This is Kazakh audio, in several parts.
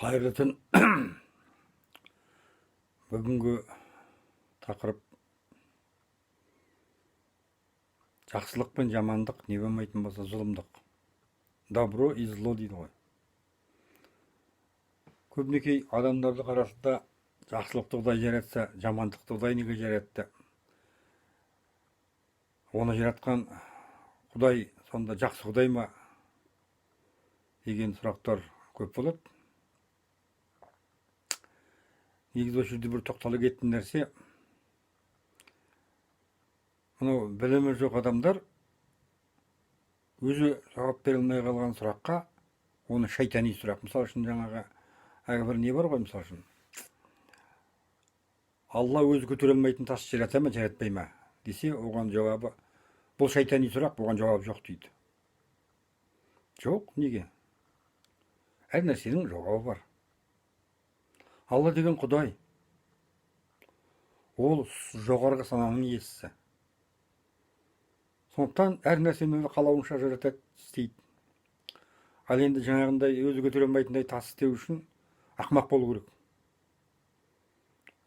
Қайырлы түн. Бүгінгі тақырып жақсылық пен жамандық не болмайтын болса зұлымдық. Добро и зло дейді ғой. Көбінекей адамдарды қарасында жақсылықты Құдай жаратса, жамандықты Құдай неге жаратты? Оны жаратқан Құдай сонда жақсы Құдай ма деген сұрақтар көп болады. Негізі осы жерде бір тоқтала кететін нәрсе, мынау білімі жоқ адамдар өзі жауап бере алмай қалған сұраққа, оны шайтани сұрақ. Мысалы үшін жаңағы бір не бар ғой, мысалы үшін Алла өзі көтере алмайтын тас жарата ма, жаратпай ма десе, оған жауабы бұл шайтани сұрақ, оған жауап жоқ дейді. Жоқ, неге? Әр нәрсенің жауабы бар. Алла деген Құдай, ол жоғарғы сананың иесі. Сондықтан әр нәрсені қалауынша жаратады, істейді. Ал енді жаңағындай өзі көтере алмайтындай тас істеу үшін ақымақ болу керек.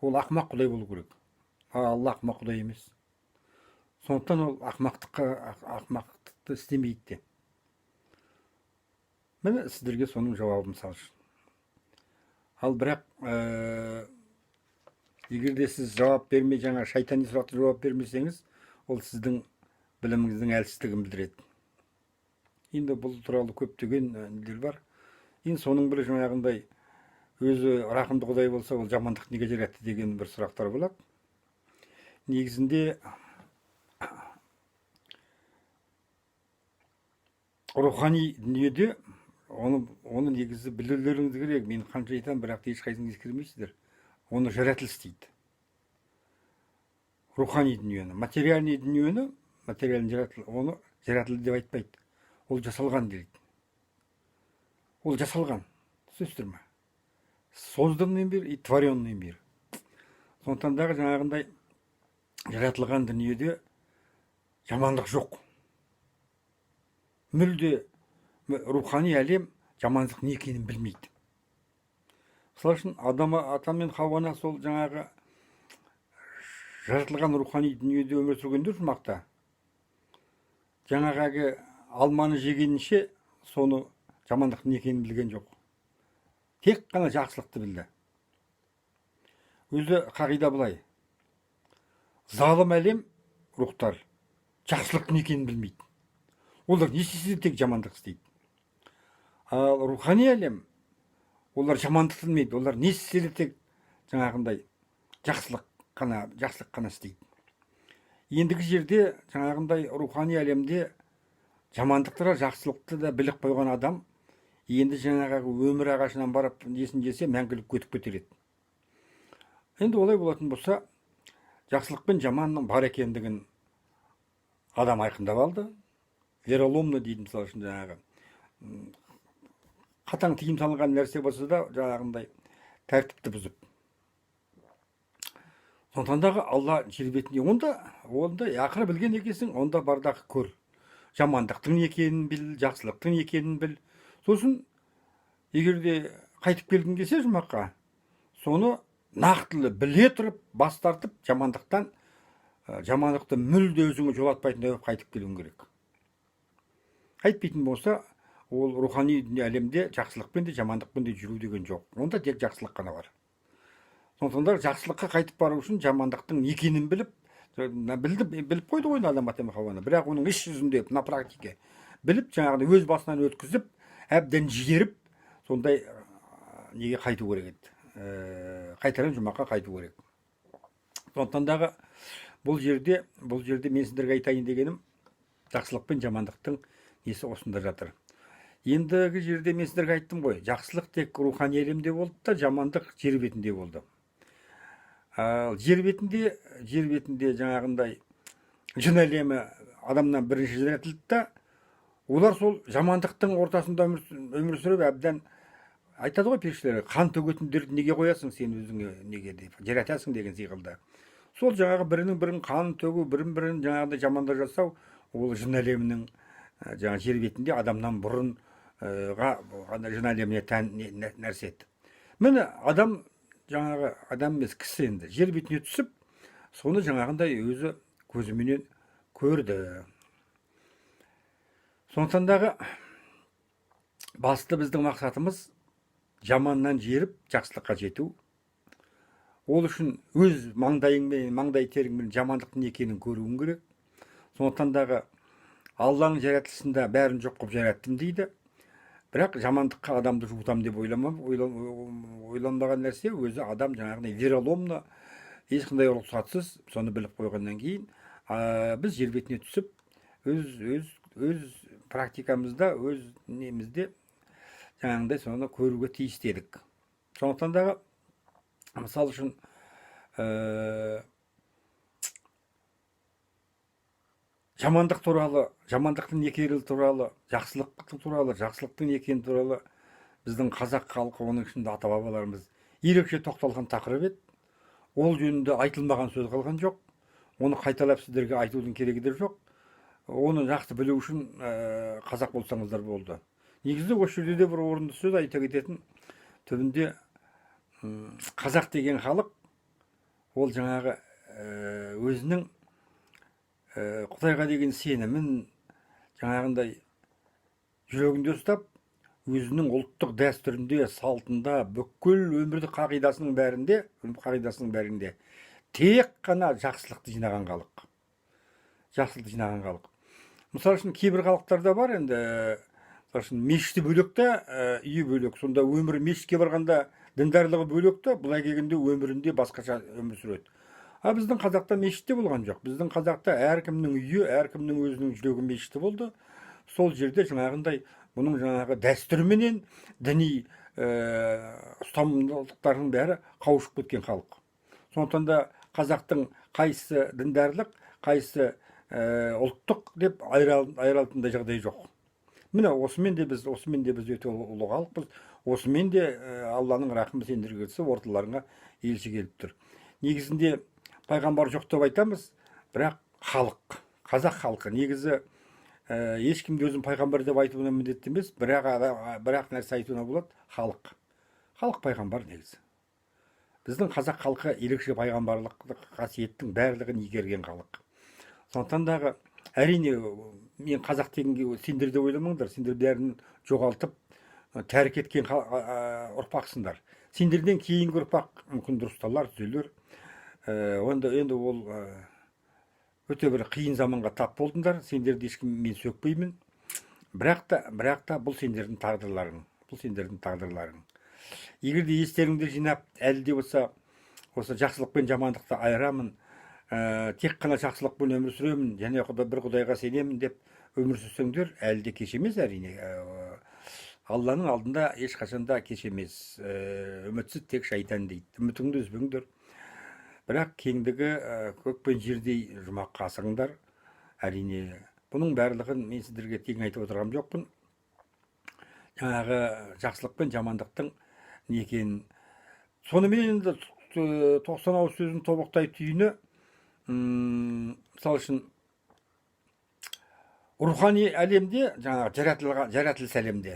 Ол ақымақ Құдай болу керек. Алла ақымақ Құдай емес. Сондықтан ол ақымақтықты істемейді де. Міне сіздерге соның жауабын мысал үшін. Ал бірақ егер де сіз жауап бермей, жаңа шайтани сұрақты жауап бермесеңіз, ол сіздің біліміңіздің әлсіздігін білдіреді. Енді бұл туралы көптеген нелер бар. Енді соның бірі жаңағындай өзі рақымды Құдай болса, ол жамандық неге жаратты деген бір сұрақтар болады. Негізінде рухани дүниеде оны негізі білулеріңіз керек. Мен қанша айтамын, бірақ ешқайсыңыз ескермейсіздер. Оны жаратылыс дейді. Рухани дүниені, материальный дүниені, оны жаратылды деп айтпайды. Ол жасалған дейді. Ол жасалған. Түсінесіздер ме? Созданный мир и творенный мир. Сондықтан дағы жаңағындай жаратылған дүниеде жамандық жоқ. Мүлде рухани әлем жамандық не екенін білмейді. Мысалы үшін ата мен Хауана сол жаңағы жаратылған рухани дүниеде өмір сүргендер жұмақта. Жаңағы алманы жегенінше соны жамандық не екенін білген жоқ. Тек қана жақсылықты білді. Өзі қағида былай. Залым әлем рухтар жақсылық не екенін білмейді. Олар не істесе тек жамандық істейді. Ал рухани әлем, олар жамандық білмейді. Олар не істесе тек жаңағындай жақсылық қана істейді. Ендігі жерде жаңағындай рухани әлемде жамандықты да жақсылықты да біліп қойған адам енді жаңағы өмір ағашынан барып несін жесе мәңгілік өтіп кетер еді. Енді олай болатын болса, жақсылық пен жаманның бар екендігін адам айқындап алды. Вероломно дейді, мысалы үшін жаңағы қатаң тыйым салынған нәрсе болса да жаңағындай тәртіпті бұзып. Сондықтан Алла жер бетінде онда ақыры білген екенсің, онда бардағы көр. Жамандықтың не екенін біл, жақсылықтың не екенін біл. Сосын егер де қайтып келгің келсе жұмаққа, соны нақтылы біле тұрып, бас тартып, жамандықты мүлде өзіңе жолатпайтындай қайтып келуің керек. Айтпайтын болса, ол рухани әлемде жақсылықпен де жамандықпен де жүру деген жоқ. Онда тек жақсылық қана бар. Сондықтан жақсылыққа қайтып бару үшін жамандықтың екенін біліп қойды ғой адам ата мен Хауаны. Бірақ оның іс жүзінде, на практике біліп, жаңағыдай өз басынан өткізіп, әбден жігеріп, сондай неге қайту керек еді. Қайтарым жұмаққа қайту керек. Сондықтан бұл жерде мен сіздерге айтайын дегенім, жақсылық пен жамандықтың несі осында жатыр. Ендігі жерде мен сіздерге айттым ғой, жақсылық тек рухани әлемде болды да, жамандық жер бетінде болды. Ал жер бетінде жаңағындай жын әлемі адамнан бірінші жаратылды да, олар сол жамандықтың ортасында өмір сүріп, әбден айтады ғой періштелер, қан төгетіндерді неге қоясың сен өзіңе, неге деп жаратасың деген сиқылда. Сол жаңағы бірін қан төгу, бірін жаңағыдай жамандық жасау, ол жын әлемінің жаңа жер бетінде адамнан бұрын жын әлеміне тән нәрсе еді. міне адам жаңағы адам емес кісі енді жер бетіне түсіп соны жаңағындай өзі көзіменен көрді. Сондықтан дағы басты біздің мақсатымыз жаманнан жеріп жақсылыққа жету. Ол үшін өз маңдайыңмен, маңдай теріңмен жамандықтың не екенін көруің керек. Сондықтан дағы Алланың жаратылысында бәрін жоқ қылып жараттым дейді. Бірақ жамандыққа адамды жуытам деп ойланбаған нәрсе өзі адам жаңағыдай вероломно, ешқандай рұқсатсыз соны біліп қойғаннан кейін біз жер бетіне түсіп өз практикамызда, өз немізде жаңағыдай соны көруге тиісті едік. Сондықтан дағы мысал үшін жамандық туралы, жамандықтың не екені туралы, жақсылықтың туралы, жақсылықтың не екені туралы біздің қазақ халқы, оның ішінде ата бабаларымыз ерекше тоқталған тақырып еді. Ол жөнінде айтылмаған сөз қалған жоқ. Оны қайталап сіздерге айтудың керегі де жоқ. Оны жақсы білу үшін қазақ болсаңыздар болды. Негізі осы жерде де бір орынды сөз айта кететін, түбінде қазақ деген халық ол жаңағы өзінің Құдайға деген сенімін жаңағындай жүрегінде ұстап, өзінің ұлттық дәстүрінде, салтында, бүкіл өмірді қағидасының бәрінде тек қана жақсылықты жинаған халық. Жақсылықты жинаған халық. Мысалы үшін кейбір халықтарда бар енді, мысалы үшін мешіті бөлек та, үйі бөлек. Сонда өмірі мешітке барғанда діндарлығы бөлек та, былай келгенде өмірінде басқаша өмір сүреді. Біздің қазақта мешітте болған жоқ. Біздің қазақта әркімнің үйі, әркімнің өзінің жүрегі мешіті болды. Сол жерде жаңағындай бұның жаңағы дәстүріменен діни ұстамдылықтардың бәрі қауышып кеткен халық. Сондықтан да қазақтың қайсысы діндарлық, қайсысы ұлттық деп айыралтындай жағдай жоқ. Міне осымен де біз өте ұлы халықпыз. Осымен де Алланың рахымы сендерге келсе орталарыңа елші келіп тұр. Негізінде пайғамбар жоқ деп айтамыз, бірақ халық, қазақ халқы негізі ешкімді өзін пайғамбар деп айтуына міндетті емес, бірақ нәрсе айтуына болады, халық. Халық пайғамбар негізі. Біздің қазақ халқы ерекше пайғамбарлық қасиеттің барлығын игерген халық. Сондықтан дағы әрине мен қазақ дегенге сендер де ойламаңдар, сендер бәрін жоғалтып тәрк еткен ұрпақсыңдар. Сендерден кейінгі ұрпақ мүмкін дұрысталар, түзелер. Енді ол өте бір қиын заманға тап болдыңдар. Сендерді ешкім мен сөкпеймін. Бірақ та бұл сендердің тағдырларың. Егер де естеріңді жинап, әлі де осы жақсылық пен жамандықты айырамын, тек қана жақсылықпен өмір сүремін, және бір Құдайға сенемін деп өмір сүрсеңдер, әлі де кеш емес әрине. Алланың алдында ешқашанда кеш емес. Үмітсіз тек шайтан дейді. Үмітіңді үзбеңдер. Бірақ кеңдігі көк пен жердей жұмаққа асығыңдар. Әрине, бұның барлығын мен сіздерге тең айтып отырған жоқпын. Жаңағы жақсылық пен жамандықтың не екенін. Сонымен енді 90 ауыз сөздің тобықтай түйіні, мысалы үшін рухани әлемде, жаңағы жаратылыс әлемде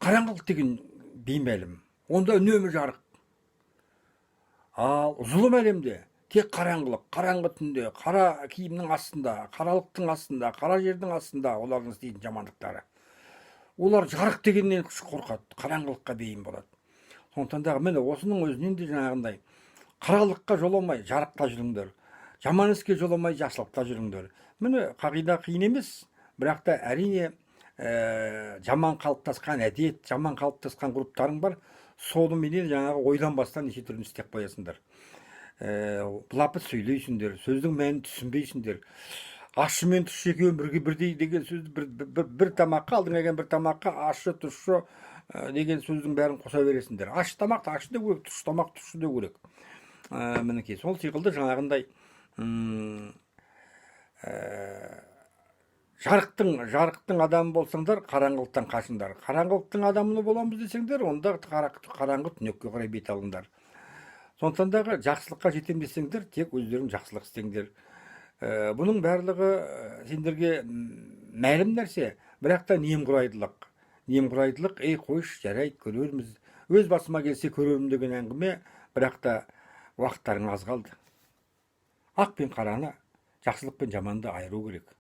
қараңғылық деген беймәлім. Онда үнемі жарық. Ал зұлым әлемде тек қараңғылық, қараңғы түнде, қара киімнің астында, қаралықтың астында, қара жердің астында олардың істейтін жамандықтары. Олар жарық дегеннен қорқады, қараңғылыққа бейім болады. Сондықтан дағы міне осының өзінен де жаңағындай қаралыққа жоламай жарықта жүріңдер, жаман іске жоламай жақсылықта жүріңдер. Міне қағида қиын емес, бірақ та әрине жаман қалыптасқан әдет, жаман қалыптасқан ғұрыптарың бар. Соныменен жаңағы ойланбастан неше түрін істеп қоясыңдар. Бұлапыт сөйлейсіңдер, сөздің мәнін түсінбейсіңдер. Ащы мен тұщы екеуі бірдей деген сөзді бір тамаққа, алдыңа келген бір тамаққа ащы, тұщы деген сөздің бәрін қоса бересіңдер. Ащы тамақ ащы да керек, тұщы тамақ тұщы да керек. Мінекей сол секілді жаңағындай жарықтың адамы болсаңдар, қараңғылықтан қашыңдар. Қараңғылықтың адамы боламыз десеңдер, онда қараңғы түнекке қарай бет алыңдар. Сондықтан дағы жақсылыққа жетем десеңдер, тек өздерің жақсылық істеңдер. Бұның барлығы сендерге мәлім нәрсе, бірақ та немқұрайдылық. Немқұрайдылық, қойш, жарайды, көрерміз. өз басыма келсе көрерім деген әңгіме, бірақ та уақыттарың аз қалды. Ақ пен қараны, жақсылық пен жаманды айыру керек.